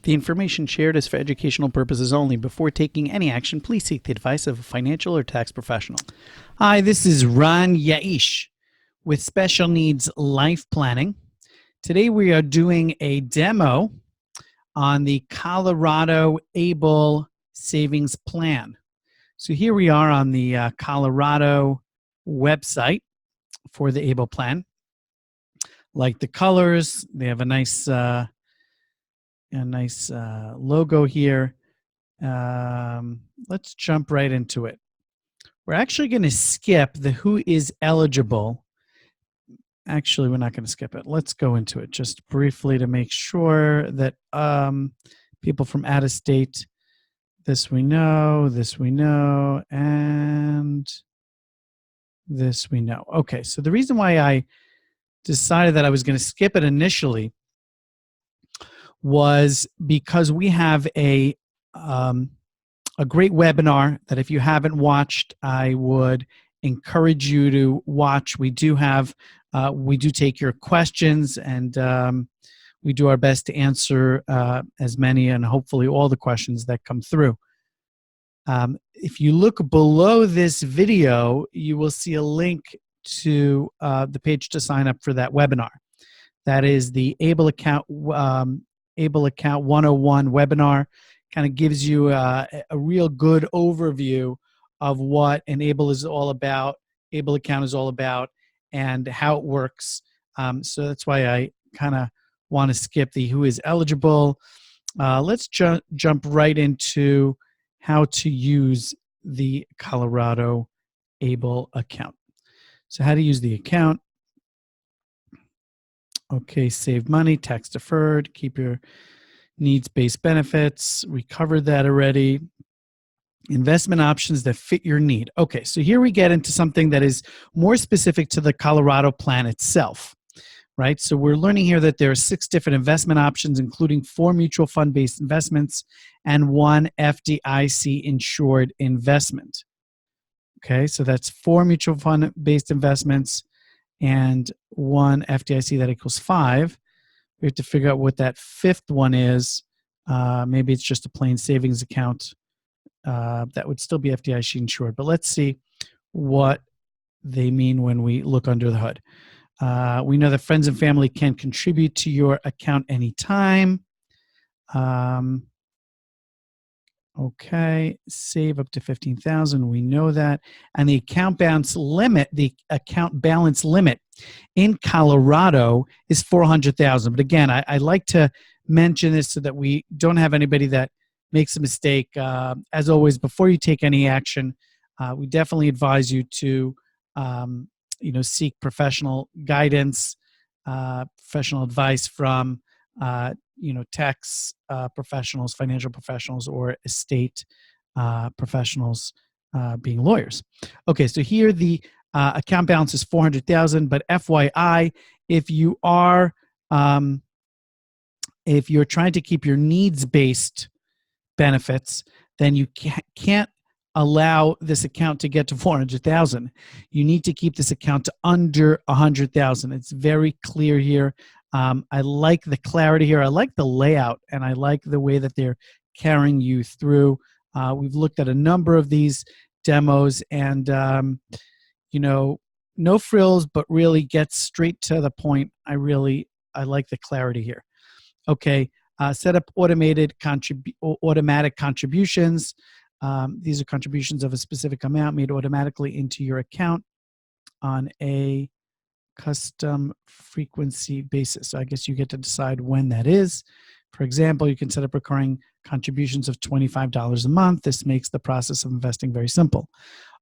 The information shared is for educational purposes only. Before taking any action, please seek the advice of a financial or tax professional. Hi, this is Ron Yaish with Special Needs Life Planning. Today we are doing a demo on the Colorado ABLE Savings Plan. So here we are on the Colorado website for the ABLE plan. Like the colors, they have a nice logo here. Let's jump right into it. We're actually going to skip the who is eligible. Actually, we're not going to skip it. Let's go into it just briefly to make sure that people from out of state, this we know, and this we know. Okay, so the reason why I decided that I was going to skip it initially was because we have a great webinar that if you haven't watched, I would encourage you to watch. We do take your questions, and we do our best to answer as many and hopefully all the questions that come through. If you look below this video, you will see a link to the page to sign up for that webinar. That is the ABLE Account 101 webinar. Kind of gives you a real good overview of what an ABLE is all about, ABLE account is all about, and how it works. So that's why I kind of want to skip the who is eligible. Let's jump right into how to use the Colorado ABLE account. So how to use the account. Okay, save money, tax deferred, keep your needs-based benefits. We covered that already. Investment options that fit your need. Okay, so here we get into something that is more specific to the Colorado plan itself, right? So we're learning here that there are 6 different investment options, including 4 mutual fund-based investments and 1 FDIC insured investment. Okay, so that's 4 mutual fund-based investments and 1 FDIC, that equals 5. We have to figure out what that 5th one is. Maybe it's just a plain savings account. That would still be FDIC insured. But let's see what they mean when we look under the hood. We know that friends and family can contribute to your account anytime. Okay, save up to $15,000. We know that, and the account balance limit in Colorado is $400,000. But again, I like to mention this so that we don't have anybody that makes a mistake. As always, before you take any action, we definitely advise you to, seek professional guidance, professional advice from tax professionals, financial professionals, or estate professionals, being lawyers. Okay, so here the account balance is $400,000, but FYI, if you're trying to keep your needs-based benefits, then you can't allow this account to get to $400,000. You need to keep this account to under $100,000. It's very clear here. I like the clarity here. I like the layout, and I like the way that they're carrying you through. We've looked at a number of these demos, and no frills, but really get straight to the point. I like the clarity here. Okay, set up automatic contributions. These are contributions of a specific amount made automatically into your account on a custom frequency basis. So I guess you get to decide when that is. For example, you can set up recurring contributions of $25 a month. This makes the process of investing very simple.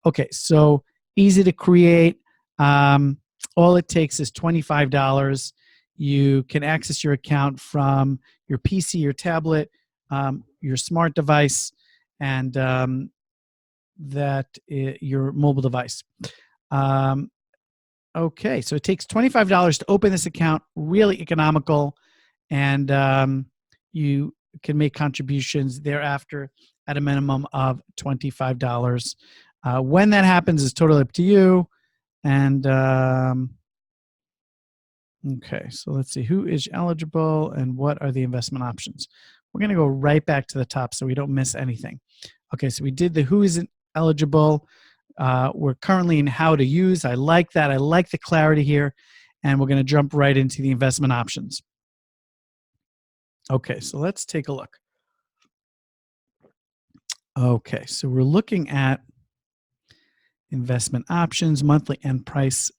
Okay, so easy to create. All it takes is $25. You can access your account from your PC, your tablet, your smart device, and your mobile device. Okay, so it takes $25 to open this account, really economical, and you can make contributions thereafter at a minimum of $25. When that happens is totally up to you, and Okay, so let's see who is eligible and what are the investment options. We're going to go right back to the top so we don't miss anything. Okay, so we did the who isn't eligible. We're currently in how to use. I like that. I like the clarity here. And we're going to jump right into the investment options. Okay, so let's take a look. Okay, so we're looking at investment options, monthly end price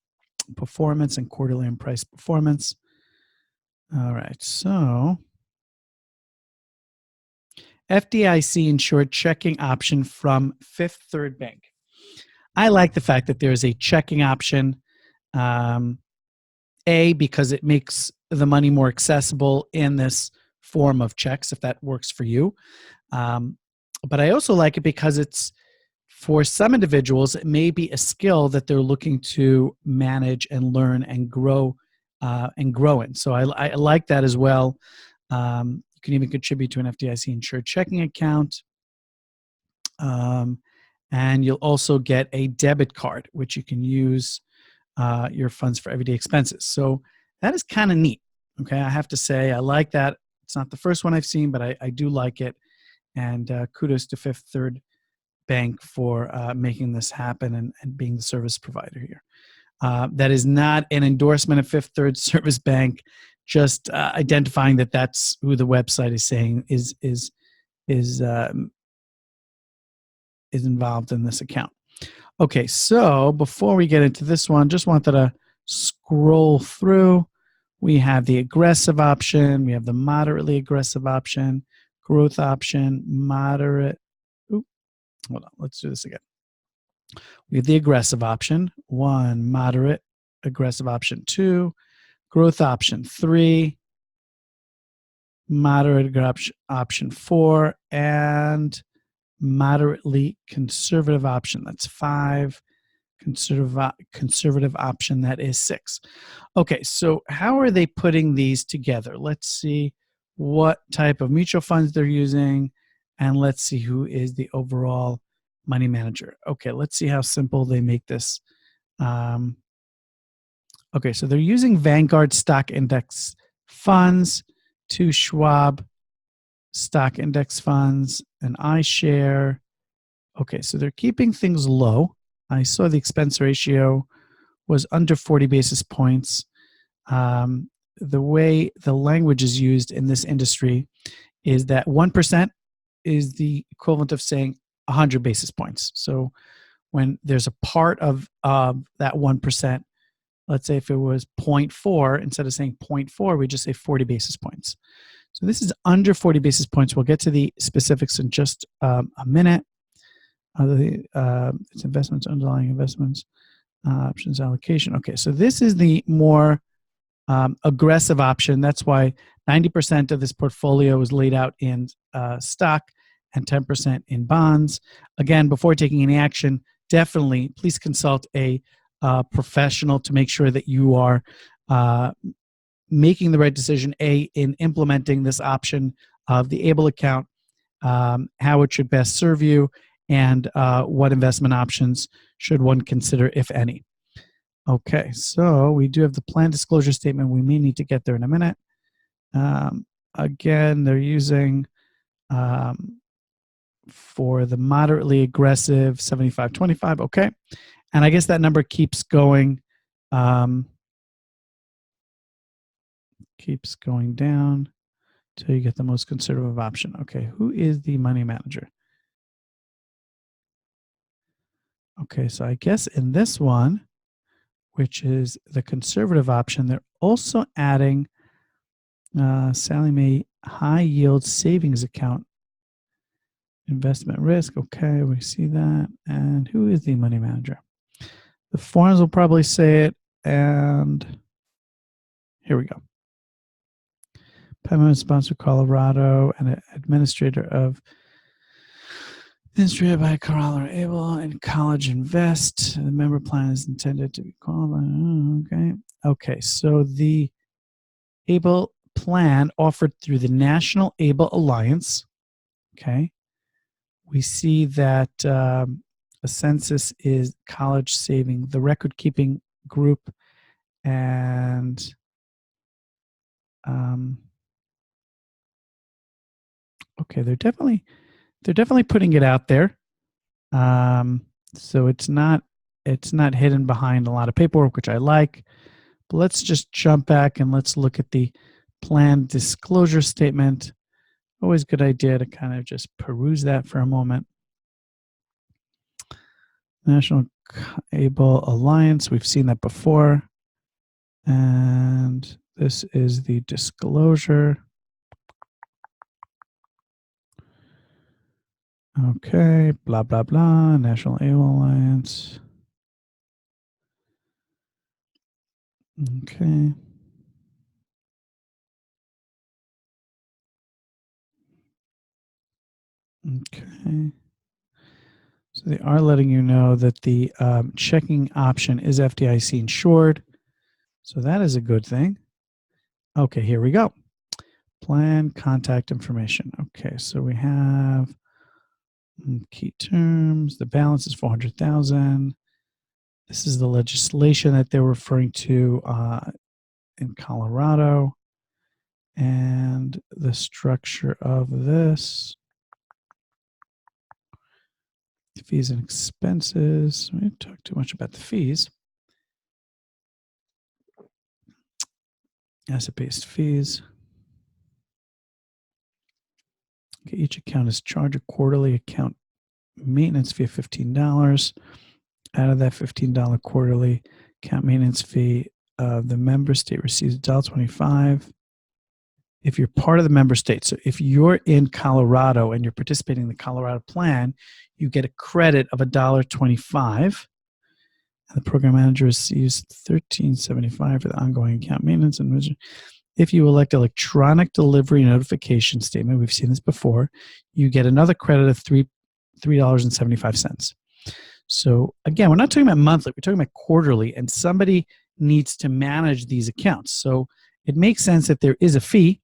performance, and quarterly end price performance. All right, so FDIC insured checking option from Fifth Third Bank. I like the fact that there is a checking option. Because it makes the money more accessible in this form of checks, if that works for you. But I also like it because it's, for some individuals, it may be a skill that they're looking to manage and learn and grow in. So I like that as well. You can even contribute to an FDIC insured checking account. And you'll also get a debit card, which you can use your funds for everyday expenses. So that is kind of neat. Okay, I have to say, I like that. It's not the first one I've seen, but I do like it. And kudos to Fifth Third Bank for making this happen and being the service provider here. That is not an endorsement of Fifth Third Service Bank, just identifying that that's who the website is saying is involved in this account. Okay, so before we get into this one, just wanted to scroll through. We have the aggressive option. We have the moderately aggressive option, growth option, moderate. Hold on, let's do this again. We have the aggressive option, 1, moderate, aggressive option 2, growth option 3, moderate option 4, and moderately conservative option, that's 5. Conservative option, that is 6. Okay, so how are they putting these together? Let's see what type of mutual funds they're using, and let's see who is the overall money manager. Okay, let's see how simple they make this. Okay, so they're using Vanguard stock index funds, 2 Schwab stock index funds, an iShare. Okay, so they're keeping things low. I saw the expense ratio was under 40 basis points. The way the language is used in this industry is that 1% is the equivalent of saying 100 basis points. So when there's a part of that 1%, let's say if it was 0.4, instead of saying 0.4, we just say 40 basis points. So this is under 40 basis points. We'll get to the specifics in just a minute. It's investments, underlying investments, options allocation. Okay, so this is the more aggressive option. That's why 90% of this portfolio is laid out in stock and 10% in bonds. Again, before taking any action, definitely please consult a professional to make sure that you are making the right decision, in implementing this option of the ABLE account, how it should best serve you, and what investment options should one consider, if any. Okay, so we do have the plan disclosure statement. We may need to get there in a minute. Again, they're using, for the moderately aggressive, 75-25. Okay, and I guess that number keeps going, keeps going down till you get the most conservative option. Okay, who is the money manager? Okay, so I guess in this one, which is the conservative option, they're also adding Sallie Mae high yield savings account, investment risk. Okay, we see that. And who is the money manager? The forms will probably say it. And here we go. Payment sponsor Colorado and administrator by Colorado Able and College Invest. The member plan is intended to be qualified. Okay. Okay. So the ABLE plan offered through the National ABLE Alliance. Okay. We see that a census is college saving, the record keeping group, and Okay, they're definitely putting it out there. So it's not hidden behind a lot of paperwork, which I like. But let's just jump back and let's look at the plan disclosure statement. Always a good idea to kind of just peruse that for a moment. National Cable Alliance, we've seen that before. And this is the disclosure. Okay, blah, blah, blah, National Cable Alliance. Okay. Okay. So they are letting you know that the checking option is FDIC insured. So that is a good thing. Okay, here we go. Plan contact information. Okay, so we have key terms. The balance is $400,000. This is the legislation that they're referring to in Colorado. And the structure of this. Fees and expenses. We didn't talk too much about the fees. Asset-based fees. Okay, each account is charged a quarterly account maintenance fee of $15. Out of that $15 quarterly account maintenance fee, the member state receives $1.25. If you're part of the member state, so if you're in Colorado and you're participating in the Colorado plan, you get a credit of $1.25. And the program manager receives $13.75 for the ongoing account maintenance. And if you elect electronic delivery notification statement, we've seen this before, you get another credit of $3.75. So again, we're not talking about monthly, we're talking about quarterly, and somebody needs to manage these accounts. So it makes sense that there is a fee.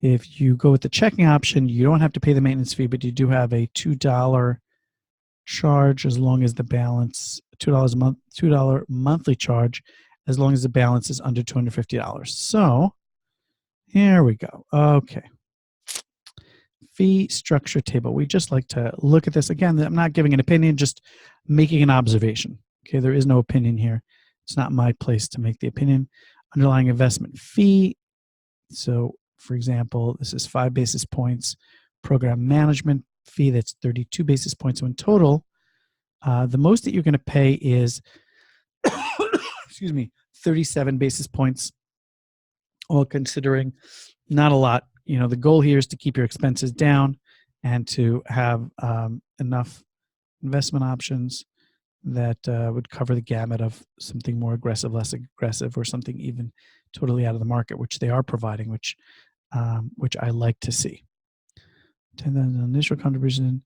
If you go with the checking option, you don't have to pay the maintenance fee, but you do have a $2 charge as long as the balance, $2 a month, $2 monthly charge as long as the balance is under $250. So here we go. Okay. Fee structure table. We just like to look at this. Again, I'm not giving an opinion, just making an observation. Okay, there is no opinion here. It's not my place to make the opinion. Underlying investment fee. So, for example, this is 5 basis points. Program management fee, that's 32 basis points. So in total, the most that you're going to pay is, excuse me, 37 basis points, all considering not a lot. You know, the goal here is to keep your expenses down and to have enough investment options that would cover the gamut of something more aggressive, less aggressive, or something even totally out of the market, which they are providing, which I like to see. 10,000 initial contribution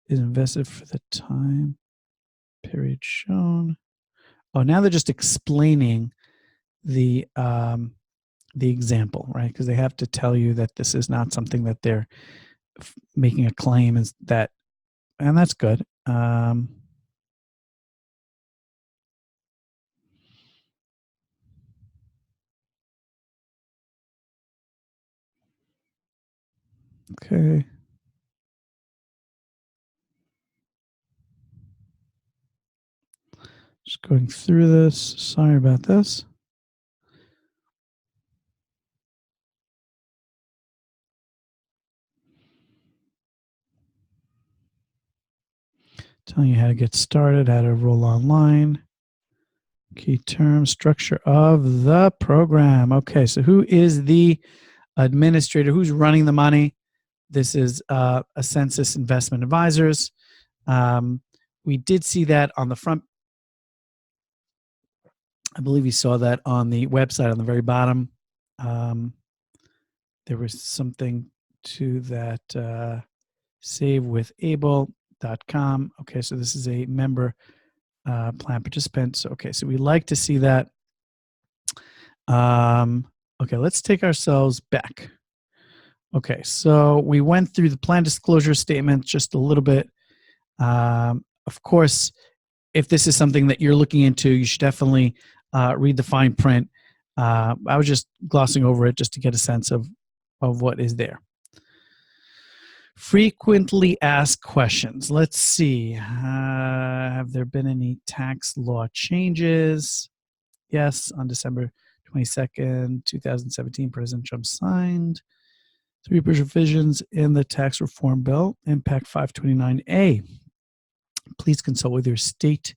is invested for the time period shown. Oh, now they're just explaining the example, right? Because they have to tell you that this is not something that they're making a claim, is that, and that's good. Okay. Just going through this. Sorry about this. Telling you how to get started, how to roll online. Key terms, structure of the program. Okay, so who is the administrator? Who's running the money? This is a Census Investment Advisors. We did see that on the front. I believe you saw that on the website on the very bottom. There was something to that savewithable.com. Okay, so this is a member plan participant. So, okay, so we like to see that. Okay, let's take ourselves back. Okay, so we went through the plan disclosure statement just a little bit. Of course, if this is something that you're looking into, you should definitely read the fine print. I was just glossing over it just to get a sense of what is there. Frequently asked questions. Let's see. Have there been any tax law changes? Yes, on December 22nd, 2017, President Trump signed 3 provisions in the tax reform bill, Impact 529A. Please consult with your state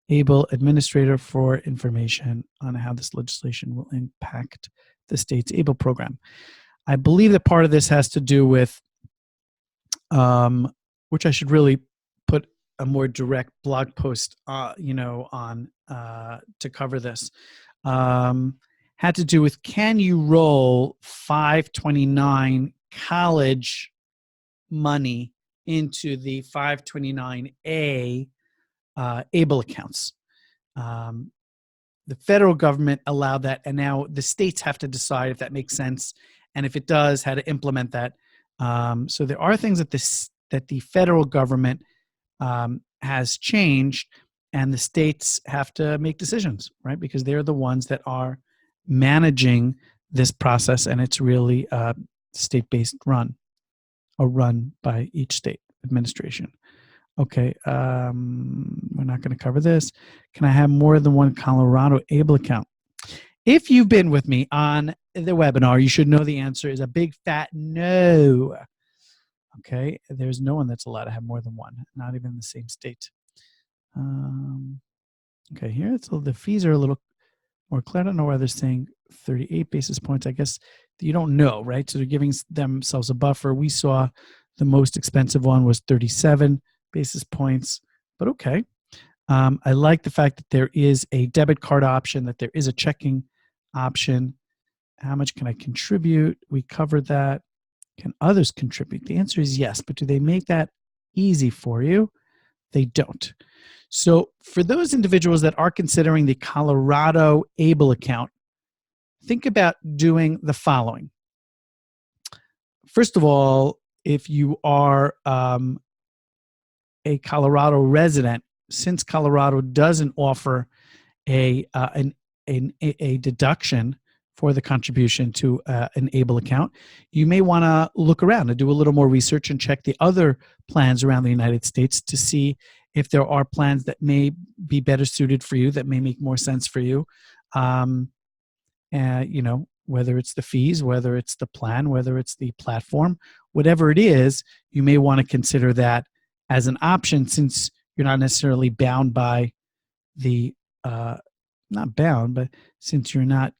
able administrator for information on how this legislation will impact the state's able program. I believe that part of this has to do with, which I should really put a more direct blog post, on to cover this. Had to do with, can you roll 529 college money into the 529A able accounts? The federal government allowed that, and now the states have to decide if that makes sense, and if it does, how to implement that. So there are things that the federal government has changed, and the states have to make decisions, right? Because they're the ones that are managing this process, and it's really state-based run, or run by each state administration. Okay, we're not going to cover this. Can I have more than one Colorado able account? If you've been with me on the webinar, you should know the answer is a big fat no. Okay, there's no one that's allowed to have more than one, not even in the same state. Okay, here the fees are a little more clear. I don't know why they're saying 38 basis points. I guess you don't know, right? So they're giving themselves a buffer. We saw the most expensive one was 37 basis points, but okay. I like the fact that there is a debit card option, that there is a checking option. How much can I contribute? We covered that. Can others contribute? The answer is yes, but do they make that easy for you? They don't. So for those individuals that are considering the Colorado able account, think about doing the following. First of all, if you are a Colorado resident, since Colorado doesn't offer a deduction for the contribution to an able account, you may want to look around and do a little more research and check the other plans around the United States to see if there are plans that may be better suited for you, that may make more sense for you. Whether it's the fees, whether it's the plan, whether it's the platform, whatever it is, you may want to consider that as an option, since you're not necessarily bound by the not bound, but since you're not,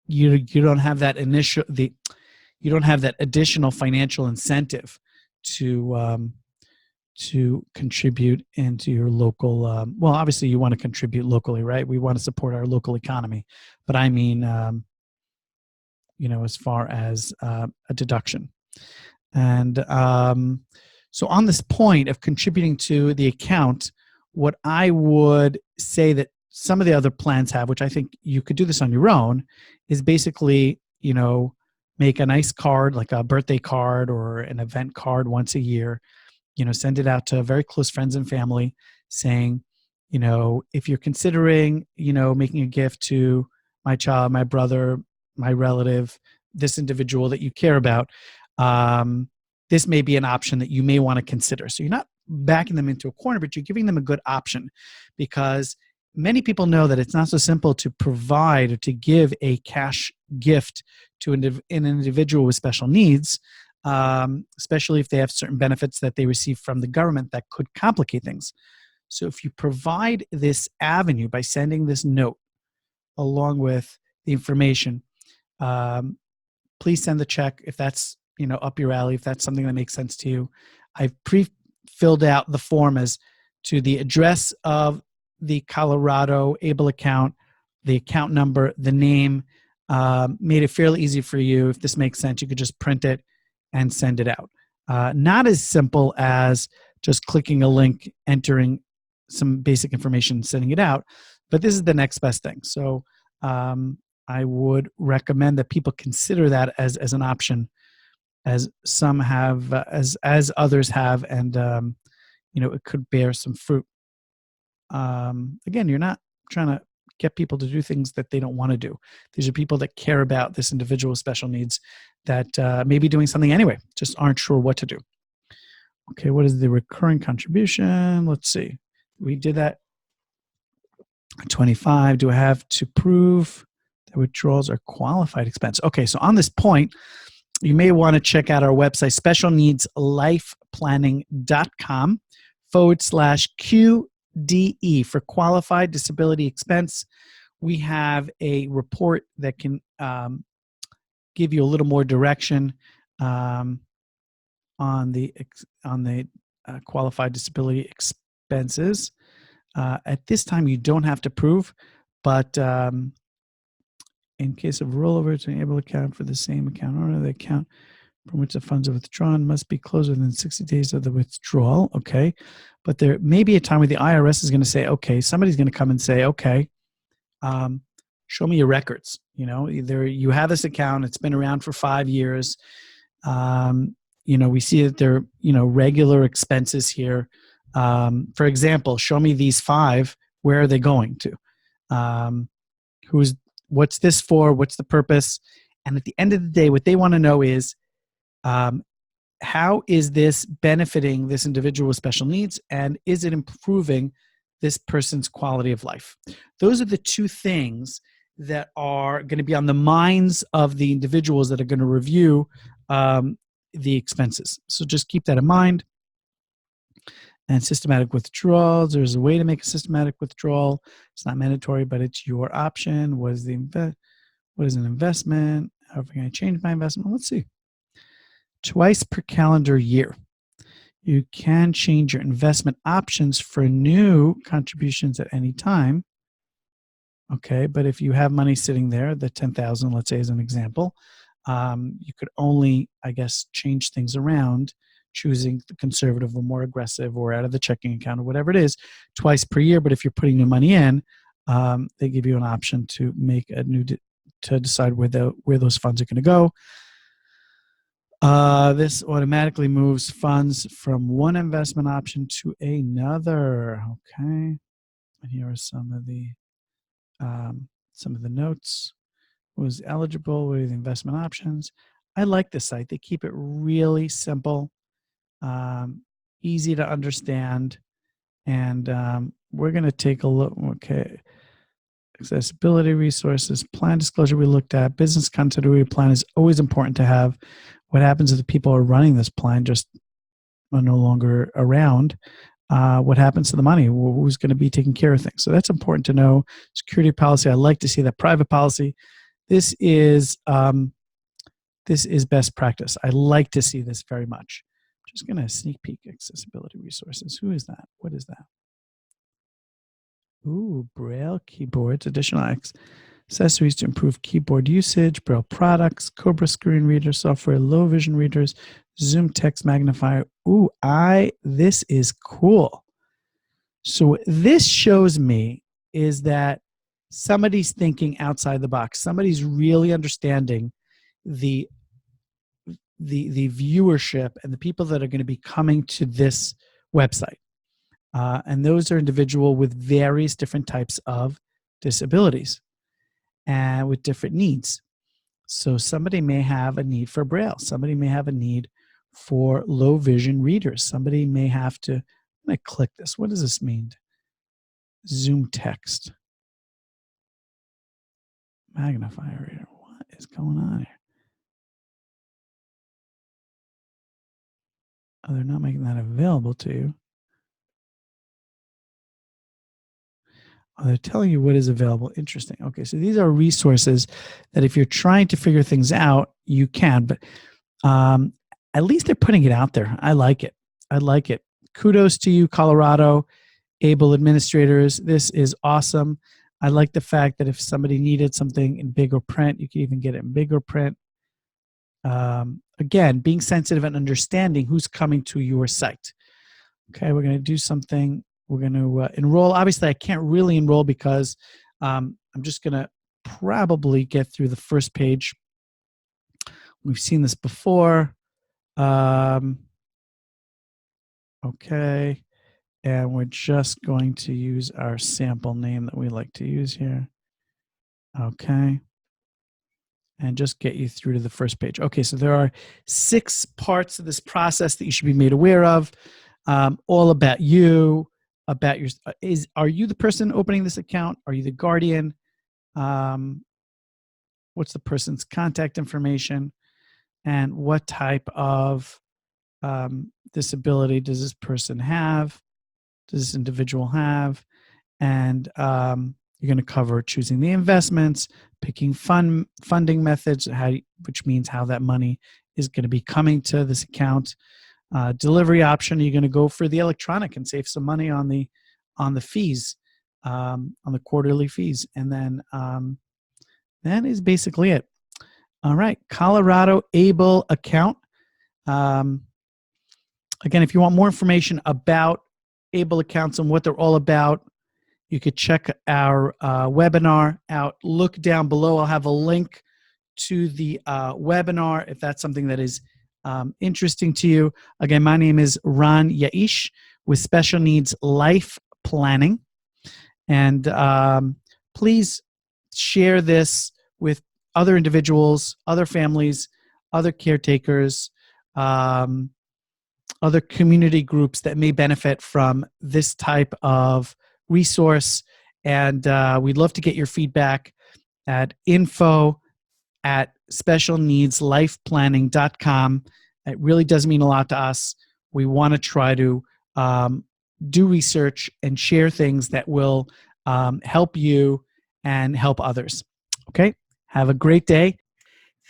you don't have that you don't have that additional financial incentive to contribute into your local. Well, obviously you want to contribute locally, right? We want to support our local economy, but I mean, as far as a deduction. And so on this point of contributing to the account, what I would say that some of the other plans have, which I think you could do this on your own, is basically, make a nice card, like a birthday card or an event card once a year, send it out to very close friends and family saying, if you're considering, making a gift to my child, my brother, my relative, this individual that you care about, this may be an option that you may want to consider. So you're not backing them into a corner, but you're giving them a good option, because many people know that it's not so simple to provide or to give a cash gift to an individual with special needs, especially if they have certain benefits that they receive from the government that could complicate things. So if you provide this avenue by sending this note along with the information, please send the check if that's up your alley, if that's something that makes sense to you. I've pre-filled out the form as to the address of the Colorado able account, the account number, the name. Made it fairly easy for you. If this makes sense, you could just print it and send it out. Not as simple as just clicking a link, entering some basic information, sending it out, but this is the next best thing. So I would recommend that people consider that as an option, as some have, as others have, and it could bear some fruit. Again, you're not trying to get people to do things that they don't want to do. These are people that care about this individual with special needs that may be doing something anyway, just aren't sure what to do. Okay, what is the recurring contribution? Let's see. We did that. 25. Do I have to prove that withdrawals are qualified expense? Okay, so on this point, you may want to check out our website, specialneedslifeplanning.com/QDE for qualified disability expense. We have a report that can give you a little more direction on the qualified disability expenses. At this time, you don't have to prove, but in case of rollover, to enable account for the same account owner, the account from which the funds are withdrawn must be closed within 60 days of the withdrawal. Okay. But there may be a time where the IRS is going to say, okay, somebody's going to come and say, okay, show me your records. You know, either you have this account, it's been around for 5 years. We see that there are, regular expenses here. For example, show me these 5. Where are they going to? What's this for? What's the purpose? And at the end of the day, what they want to know is, how is this benefiting this individual with special needs? And is it improving this person's quality of life? Those are the 2 things that are going to be on the minds of the individuals that are going to review the expenses. So just keep that in mind. And systematic withdrawals, there's a way to make a systematic withdrawal. It's not mandatory, but it's your option. What is an investment? How can I change my investment? Let's see. Twice per calendar year. You can change your investment options for new contributions at any time. Okay, but if you have money sitting there, the 10,000, let's say, as an example, you could only, I guess, change things around, choosing the conservative or more aggressive or out of the checking account or whatever it is, twice per year. But if you're putting new money in, they give you an option to make to decide where those funds are going to go. This automatically moves funds from one investment option to another. Okay, and here are some of the notes. Who's eligible? What are the investment options? I like this site. They keep it really simple. Easy to understand, and we're going to take a look. Okay, accessibility resources, plan disclosure we looked at, business continuity plan is always important to have. What happens if the people who are running this plan just are no longer around? What happens to the money? Who's going to be taking care of things? So that's important to know. Security policy, I like to see that. Private policy, this is best practice. I like to see this very much. Just going to sneak peek accessibility resources. Who is that? What is that? Ooh, Braille keyboards, additional accessories to improve keyboard usage, Braille products, Cobra screen reader software, low vision readers, Zoom text magnifier. Ooh, this is cool. So what this shows me is that somebody's thinking outside the box. Somebody's really understanding the viewership and the people that are going to be coming to this website. And those are individuals with various different types of disabilities and with different needs. So somebody may have a need for Braille. Somebody may have a need for low vision readers. Somebody may have to, I'm going to click this. What does this mean? Zoom text. Magnifier reader. What is going on here? Oh, they're not making that available to you. Oh, they're telling you what is available. Interesting. Okay, so these are resources that if you're trying to figure things out, you can. But at least they're putting it out there. I like it. I like it. Kudos to you, Colorado able administrators. This is awesome. I like the fact that if somebody needed something in bigger print, you can even get it in bigger print. Again, being sensitive and understanding who's coming to your site. Okay, we're going to do something. We're going to enroll. Obviously, I can't really enroll because I'm just going to probably get through the first page. We've seen this before. Okay. And we're just going to use our sample name that we like to use here. Okay. And just get you through to the first page. Okay, so there are 6 parts of this process that you should be made aware of, all about you, about your. Are you the person opening this account? Are you the guardian? Um, what's the person's contact information? And what type of disability does this person have? Does this individual have? And you're going to cover choosing the investments, picking funding methods, which means how that money is going to be coming to this account. Delivery option, you're going to go for the electronic and save some money on the fees, on the quarterly fees, and then that is basically it. All right, Colorado Able account. Um, again, if you want more information about Able accounts and what they're all about, you could check our webinar out. Look down below. I'll have a link to the webinar if that's something that is interesting to you. Again, my name is Ron Yaish with Special Needs Life Planning. And please share this with other individuals, other families, other caretakers, other community groups that may benefit from this type of resource. And we'd love to get your feedback at info@specialneedslifeplanning.com. It really does mean a lot to us. We want to try to do research and share things that will help you and help others. Okay, have a great day.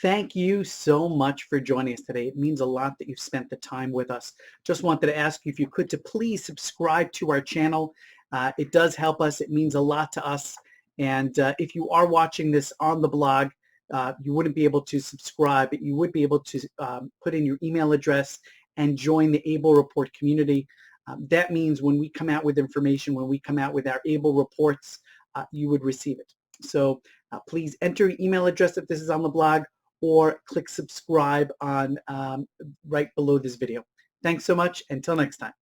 Thank you so much for joining us today. It means a lot that you've spent the time with us. Just wanted to ask you if you could to please subscribe to our channel. It does help us. It means a lot to us. And if you are watching this on the blog, you wouldn't be able to subscribe, but you would be able to put in your email address and join the Able Report community. That means when we come out with information, when we come out with our Able reports, you would receive it. So please enter your email address if this is on the blog, or click subscribe on right below this video. Thanks so much. Until next time.